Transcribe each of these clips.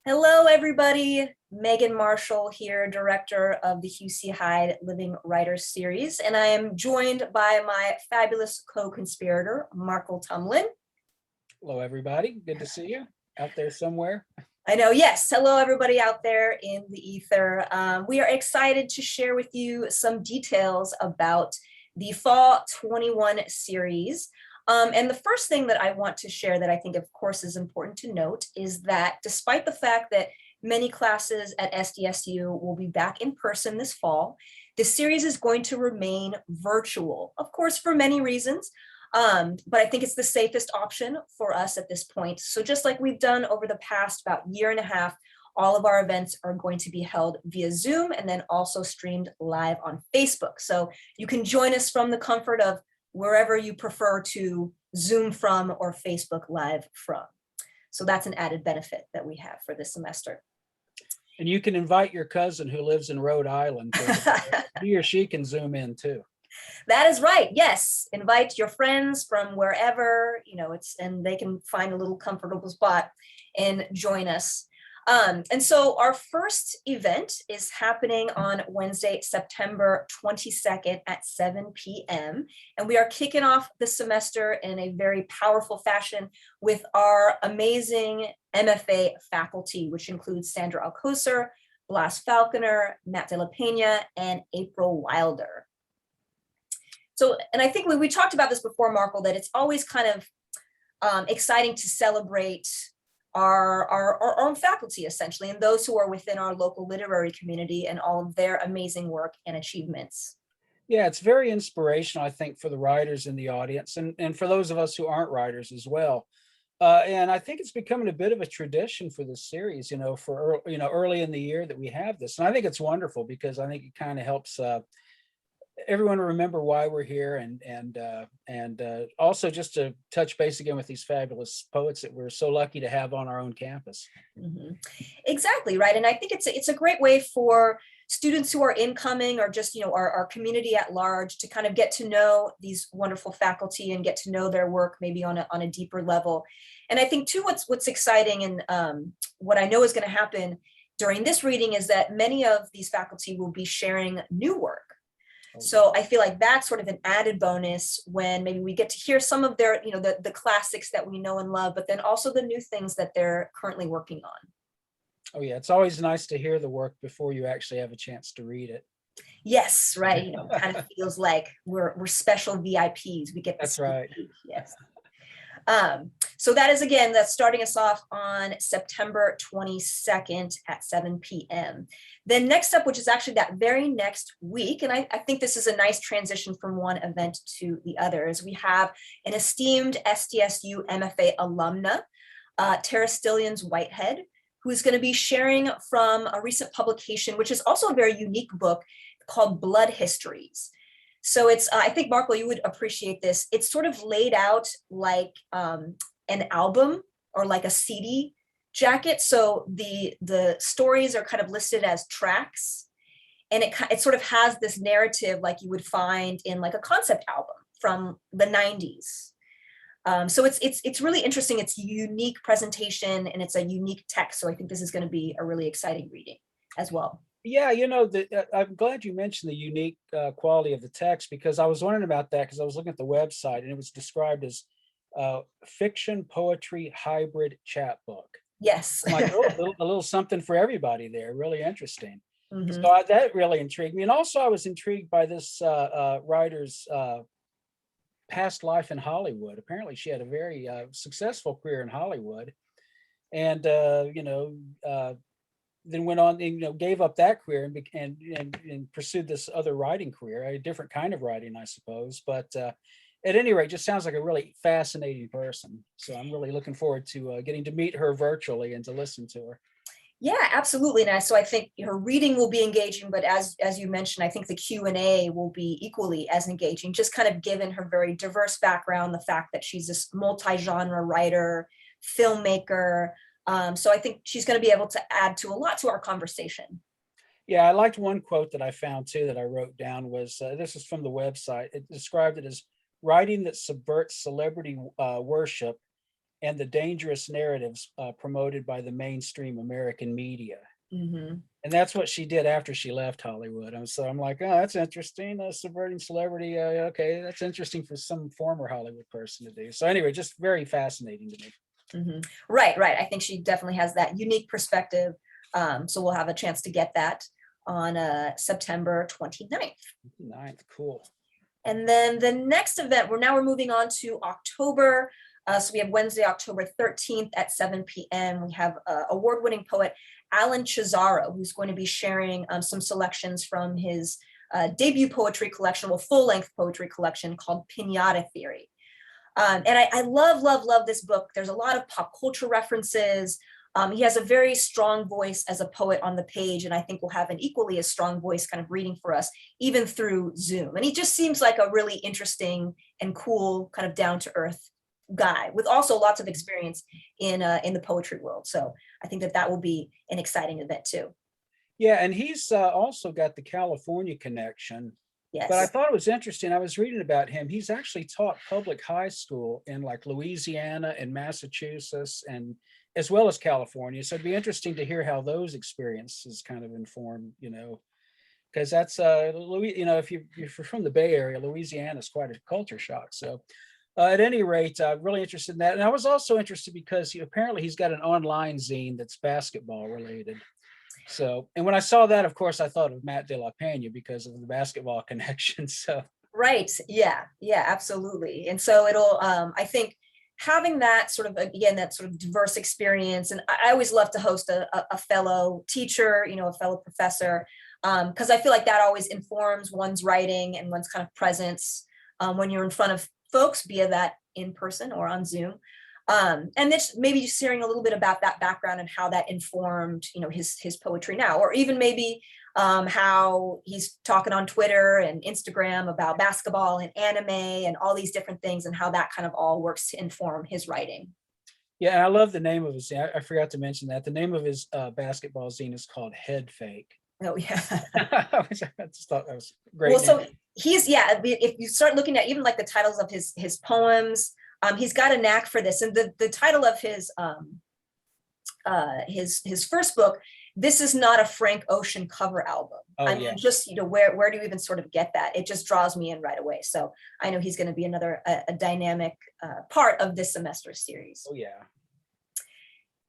Hello, everybody. Meagan Marshall here, director of the HCH Living Writers Series, and I am joined by my fabulous co-conspirator, Markel Tumlin. Hello, everybody. Good to see you out there somewhere. I know, yes. Hello, everybody out there in the ether. We are excited to share with you some details about the Fall 21 series. And the first thing that I want to share that I think, of course, is important to note is that despite the fact that many classes at SDSU will be back in person this fall, the series is going to remain virtual, of course, for many reasons. But I think it's the safest option for us at this point. So just like we've done over the past about year and a half, all of our events are going to be held via Zoom and then also streamed live on Facebook. So you can join us from the comfort of wherever you prefer to Zoom from or Facebook Live from. So that's an added benefit that we have for this semester. And you can invite your cousin who lives in Rhode Island. He or she can Zoom in too. That is right. Yes. Invite your friends from wherever, and they can find a little comfortable spot and join us. And so our first event is happening on Wednesday, September 22nd at 7 p.m. And we are kicking off the semester in a very powerful fashion with our amazing Mfa faculty, which includes Sandra Alcocer, Blas Falconer, Matt De La Pena, and April Wilder. So, and I think we talked about this before, Markel, that it's always kind of exciting to celebrate our own faculty, essentially, and those who are within our local literary community and all of their amazing work and achievements. Yeah, it's very inspirational, I think, for the writers in the audience and for those of us who aren't writers as well. And I think it's becoming a bit of a tradition for this series, for early in the year that we have this. And I think it's wonderful because I think it kind of helps everyone remember why we're here and also just to touch base again with these fabulous poets that we're so lucky to have on our own campus. Mm-hmm. Exactly right. And I think it's a great way for students who are incoming or just our community at large to kind of get to know these wonderful faculty and get to know their work maybe on a deeper level. And I think too what's exciting and what I know is going to happen during this reading is that many of these faculty will be sharing new work. So I feel like that's sort of an added bonus when maybe we get to hear some of their, the classics that we know and love, but then also the new things that they're currently working on. Oh yeah, it's always nice to hear the work before you actually have a chance to read it. Yes, right. Kind of feels like we're special VIPs. We get that's right. Yes. So that's starting us off on September 22nd at 7 p.m. Then next up, which is actually that very next week, and I think this is a nice transition from one event to the other, is we have an esteemed SDSU MFA alumna, Tara Stillions-Whitehead, who is going to be sharing from a recent publication, which is also a very unique book called Blood Histories. So it's, I think, Markel, you would appreciate this. It's sort of laid out like an album or like a CD jacket. So the stories are kind of listed as tracks, and it sort of has this narrative like you would find in like a concept album from the 90s. So it's really interesting. It's a unique presentation and it's a unique text. So I think this is going to be a really exciting reading as well. Yeah, I'm glad you mentioned the unique quality of the text because I was wondering about that because I was looking at the website and it was described as fiction poetry hybrid chapbook. Yes. Like a little something for everybody there. Really interesting. Mm-hmm. So that really intrigued me. And also I was intrigued by this writer's past life in Hollywood. Apparently she had a very successful career in Hollywood. And, then went on and gave up that career and pursued this other writing career, a different kind of writing, I suppose. But at any rate, just sounds like a really fascinating person. So I'm really looking forward to getting to meet her virtually and to listen to her. Yeah, absolutely. And so I think her reading will be engaging, but as you mentioned, I think the Q&A will be equally as engaging, just kind of given her very diverse background, the fact that she's this multi-genre writer, filmmaker. So I think she's going to be able to add to a lot to our conversation. Yeah, I liked one quote that I found too that I wrote down was, this is from the website. It described it as writing that subverts celebrity worship and the dangerous narratives promoted by the mainstream American media. Mhm. And that's what she did after she left Hollywood. And so I'm like, oh, that's interesting. Subverting celebrity. Okay, that's interesting for some former Hollywood person to do. So anyway, just very fascinating to me. Mhm. Right, right. I think she definitely has that unique perspective. So we'll have a chance to get that on September 29th. 9th, cool. And then the next event, we're moving on to October. So we have Wednesday, October 13th at 7 p.m. We have award-winning poet Alan Cesaro, who's going to be sharing some selections from his debut poetry collection, well, full-length poetry collection called Pinata Theory. And I love this book. There's a lot of pop culture references. He has a very strong voice as a poet on the page, and I think will have an equally as strong voice kind of reading for us, even through Zoom. And he just seems like a really interesting and cool, kind of down-to-earth guy with also lots of experience in the poetry world. So I think that will be an exciting event too. Yeah, and he's also got the California connection. But I Yes. thought it was interesting. I was reading about him. He's actually taught public high school in like Louisiana and Massachusetts, and as well as California. So it'd be interesting to hear how those experiences kind of inform, because that's if you're from the Bay Area, Louisiana is quite a culture shock. So at any rate, really interested in that. And I was also interested because apparently he's got an online zine that's basketball related. So, and when I saw that, of course, I thought of Matt De La Pena because of the basketball connection. So, Right. Yeah. Yeah, absolutely. And so it'll, I think having that sort of, again, that sort of diverse experience. And I always love to host a fellow teacher, a fellow professor, because I feel like that always informs one's writing and one's kind of presence when you're in front of folks, be that in person or on Zoom. And this maybe just hearing a little bit about that background and how that informed, his poetry now, or even maybe how he's talking on Twitter and Instagram about basketball and anime and all these different things and how that kind of all works to inform his writing. yeah, and I love the name of his. I forgot to mention that the name of his basketball zine is called Head Fake. Oh yeah. I just thought that was great. Well, so he's, if you start looking at even like the titles of his poems, he's got a knack for this. And the title of his first book, This Is Not a Frank Ocean cover album. Oh, I mean, yeah. just, where do you even sort of get that? It just draws me in right away. So I know he's going to be another a dynamic part of this semester's series. Oh yeah.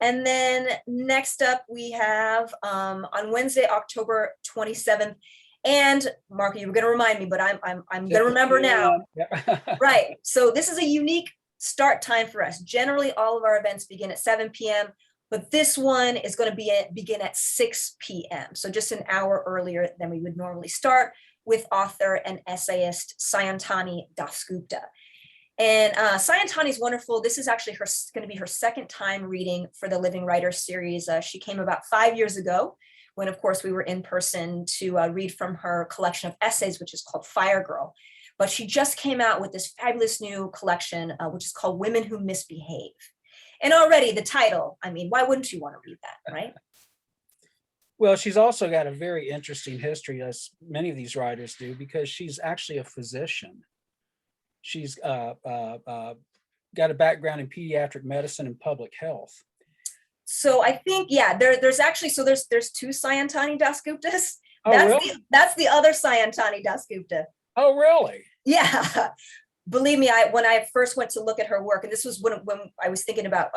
And then next up we have on Wednesday, October 27th. And Mark, you were going to remind me, but I'm going to remember now. Yeah. Right. So this is a unique start time for us. Generally, all of our events begin at 7 p.m., but this one is going to begin at 6 p.m. So just an hour earlier than we would normally start, with author and essayist Sayantani Dasgupta. And Sayantani is wonderful. This is actually going to be her second time reading for the Living Writers Series. She came about 5 years ago, when, of course, we were in person to read from her collection of essays, which is called Fire Girl. But she just came out with this fabulous new collection, which is called Women Who Misbehave. And already the title, I mean, why wouldn't you want to read that, right? Well, she's also got a very interesting history, as many of these writers do, because she's actually a physician. She's got a background in pediatric medicine and public health. So I think, there's actually, there's two Sayantani Dasguptas. Oh, really? That's the other Sayantani Dasgupta. Oh, really? Yeah. Believe me, when I first went to look at her work, and this was when I was thinking about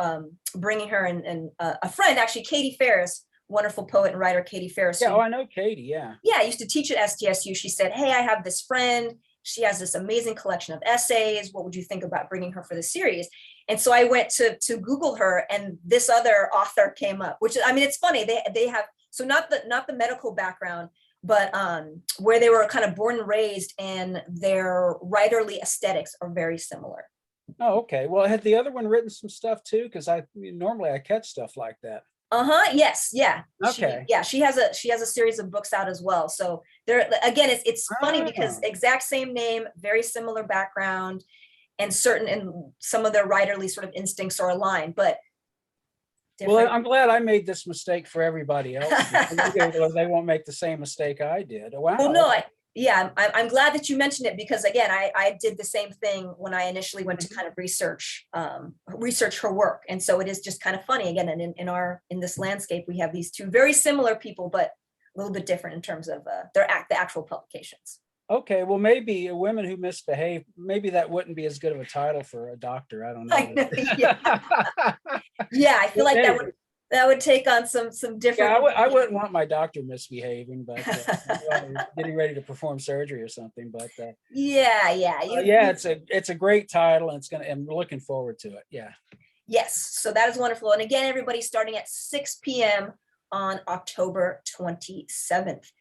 bringing her and a friend, actually, Katie Ferris, wonderful poet and writer, Katie Ferris. Yeah, I know Katie, yeah. Yeah, I used to teach at SDSU. She said, hey, I have this friend. She has this amazing collection of essays. What would you think about bringing her for the series? And so I went to Google her, and this other author came up, which, I mean, it's funny. They have, so not the medical background, but where they were kind of born and raised, and their writerly aesthetics are very similar. Oh, okay. Well, had the other one written some stuff too? Because normally I catch stuff like that. Yes. Yeah. Okay. She has a series of books out as well. So there again, it's funny because exact same name, very similar background, and some of their writerly sort of instincts are aligned, but different. Well, I'm glad I made this mistake for everybody else. They won't make the same mistake I did. Wow. Well, no, Yeah, I'm glad that you mentioned it, because again, I did the same thing when I initially went to kind of research her work. And so it is just kind of funny, again, and in this landscape, we have these two very similar people, but a little bit different in terms of the actual publications. Okay, well, maybe women who misbehave, maybe that wouldn't be as good of a title for a doctor. I don't know. I know, yeah. Yeah, I feel like that would take on some different. Yeah, I wouldn't want my doctor misbehaving, but getting ready to perform surgery or something. But yeah, it's a great title, and I'm looking forward to it. Yeah. Yes, so that is wonderful. And again, everybody, starting at 6 p.m. on October 27th.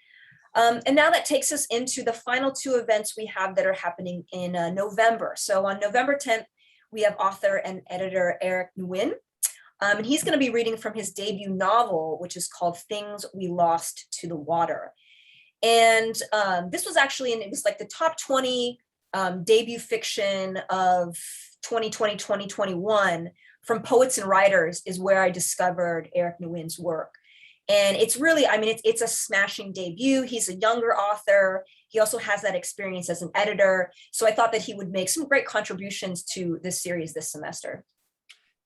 And now that takes us into the final two events we have that are happening in November. So on November 10th, we have author and editor Eric Nguyen. And he's going to be reading from his debut novel, which is called Things We Lost to the Water. And this was actually, it was like the top 20 debut fiction of 2020, 2021 from Poets and Writers is where I discovered Eric Nguyen's work. And it's really, I mean, it's a smashing debut. He's a younger author. He also has that experience as an editor. So I thought that he would make some great contributions to this series this semester.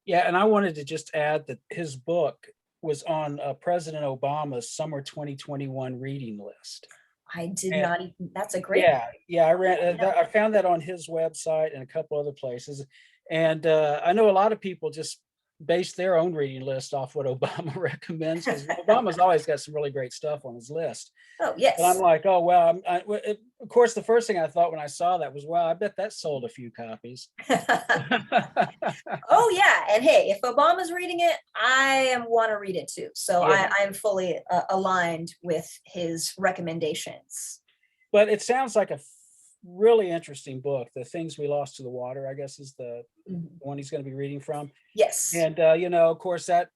Yeah, and I wanted to just add that his book was on President Obama's summer 2021 reading list. I did not even, that's a great. Yeah, I found that on his website and a couple other places. And I know a lot of people just base their own reading list off what Obama recommends, because Obama's always got some really great stuff on his list. Oh, yes. And I'm like, oh, well, of course, the first thing I thought when I saw that was, well, I bet that sold a few copies. Oh, yeah. And hey, if Obama's reading it, I want to read it too. So yeah. I'm fully aligned with his recommendations. But it sounds like a really interesting book. The Things We Lost to the Water, I guess, is the one he's going to be reading from. Yes. And, of course, that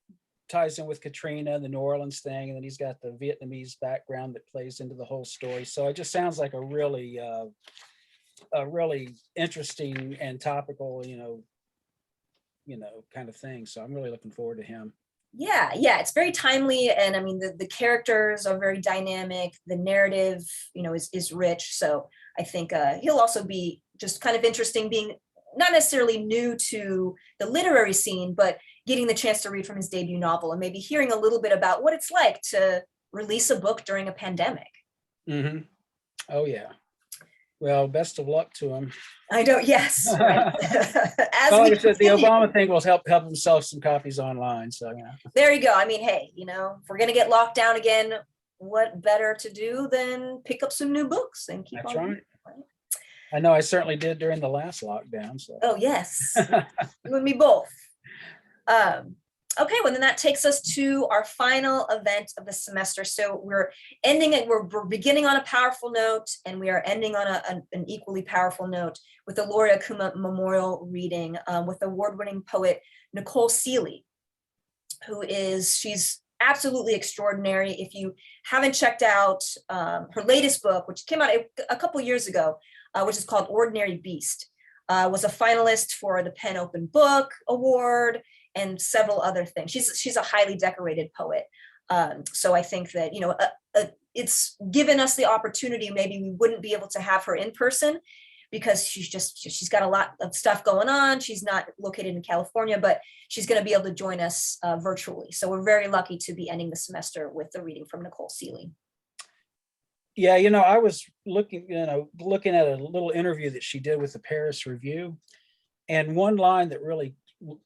ties in with Katrina and the New Orleans thing. And then he's got the Vietnamese background that plays into the whole story. So it just sounds like a really interesting and topical, kind of thing. So I'm really looking forward to him. Yeah, it's very timely. And I mean, the characters are very dynamic. The narrative, is rich. So I think he'll also be just kind of interesting, being not necessarily new to the literary scene, but getting the chance to read from his debut novel and maybe hearing a little bit about what it's like to release a book during a pandemic. Mm-hmm. Oh, yeah. Well, best of luck to him. I don't, yes. Right. Like I said, the Obama thing will help himself some copies online. So, yeah. There you go. I mean, hey, if we're going to get locked down again, what better to do than pick up some new books and keep That's on right. I know I certainly did during the last lockdown. So. Oh, yes. You and me both. Okay, well, then that takes us to our final event of the semester. So we're beginning on a powerful note, and we are ending on an equally powerful note with the Laurie Akuma Memorial reading with award-winning poet Nicole Seeley, she's absolutely extraordinary. If you haven't checked out her latest book, which came out a couple years ago, which is called Ordinary Beast, was a finalist for the Penn Open Book Award and several other things. She's a highly decorated poet. So I think that, it's given us the opportunity. Maybe we wouldn't be able to have her in person because she's got a lot of stuff going on. She's not located in California, but she's going to be able to join us virtually. So we're very lucky to be ending the semester with the reading from Nicole Seeley. Yeah, I was looking at a little interview that she did with the Paris Review. And one line that really,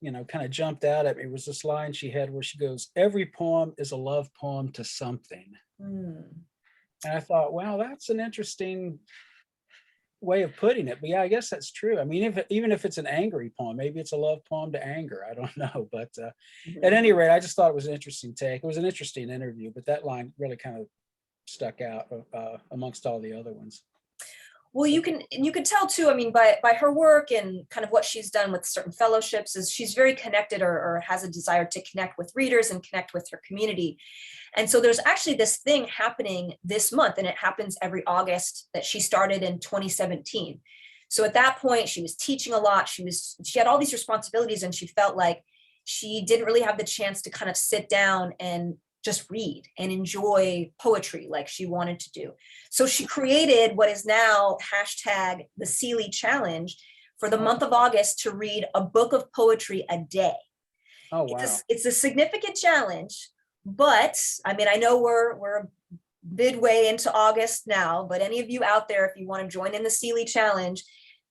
kind of jumped out at me was this line she had where she goes, "Every poem is a love poem to something." And I thought, wow, that's an interesting way of putting it. But yeah, I guess that's true. I mean, even if it's an angry poem, maybe it's a love poem to anger. I don't know. But at any rate, I just thought it was an interesting take. It was an interesting interview, but that line really kind of stuck out amongst all the other ones. Well, you can tell too, I mean, by her work and kind of what she's done with certain fellowships, is she's very connected or has a desire to connect with readers and connect with her community. And so there's actually this thing happening this month, and it happens every August, that she started in 2017. So at that point, she was teaching a lot. She had all these responsibilities, and she felt like she didn't really have the chance to kind of sit down and just read and enjoy poetry like she wanted to do. So she created what is now hashtag the Seeley Challenge for the month of August to read a book of poetry a day. Oh, wow. It's a significant challenge, but I mean, I know we're midway into August now, but any of you out there, if you want to join in the Seeley Challenge,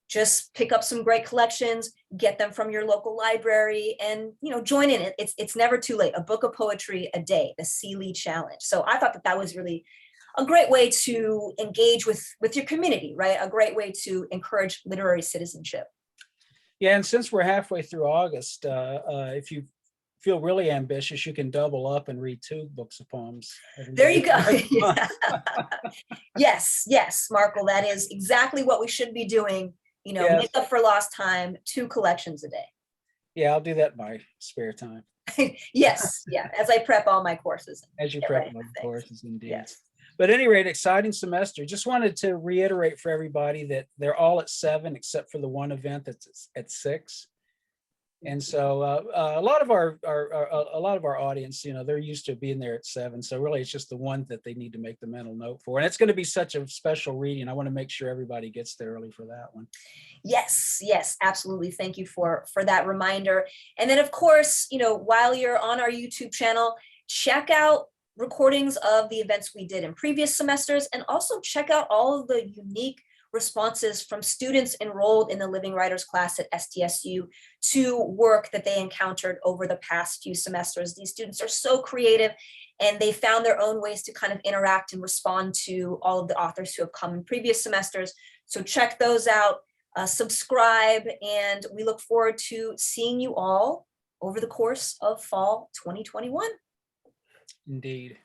just pick up some great collections, get them from your local library, and join in it. It's never too late. A book of poetry a day, the Seeley Challenge. So I thought that was really a great way to engage with your community, right? A great way to encourage literary citizenship. Yeah, and since we're halfway through August, if you feel really ambitious, you can double up and read 2 books of poems. There you go. Yes, Markel, that is exactly what we should be doing. Yes. Make up for lost time, 2 collections a day. Yeah, I'll do that in my spare time. Yes, yeah, as I prep all my courses. As you prep all the courses, indeed. Yes. But at any rate, exciting semester. Just wanted to reiterate for everybody that they're all at 7, except for the one event that's at 6. And so a lot of our audience, they're used to being there at 7. So really, it's just the one that they need to make the mental note for. And it's going to be such a special reading. I want to make sure everybody gets there early for that one. Yes, absolutely. Thank you for that reminder. And then, of course, while you're on our YouTube channel, check out recordings of the events we did in previous semesters, and also check out all of the unique responses from students enrolled in the Living Writers class at SDSU to work that they encountered over the past few semesters. These students are so creative, and they found their own ways to kind of interact and respond to all of the authors who have come in previous semesters. So check those out, subscribe, and we look forward to seeing you all over the course of fall 2021. Indeed.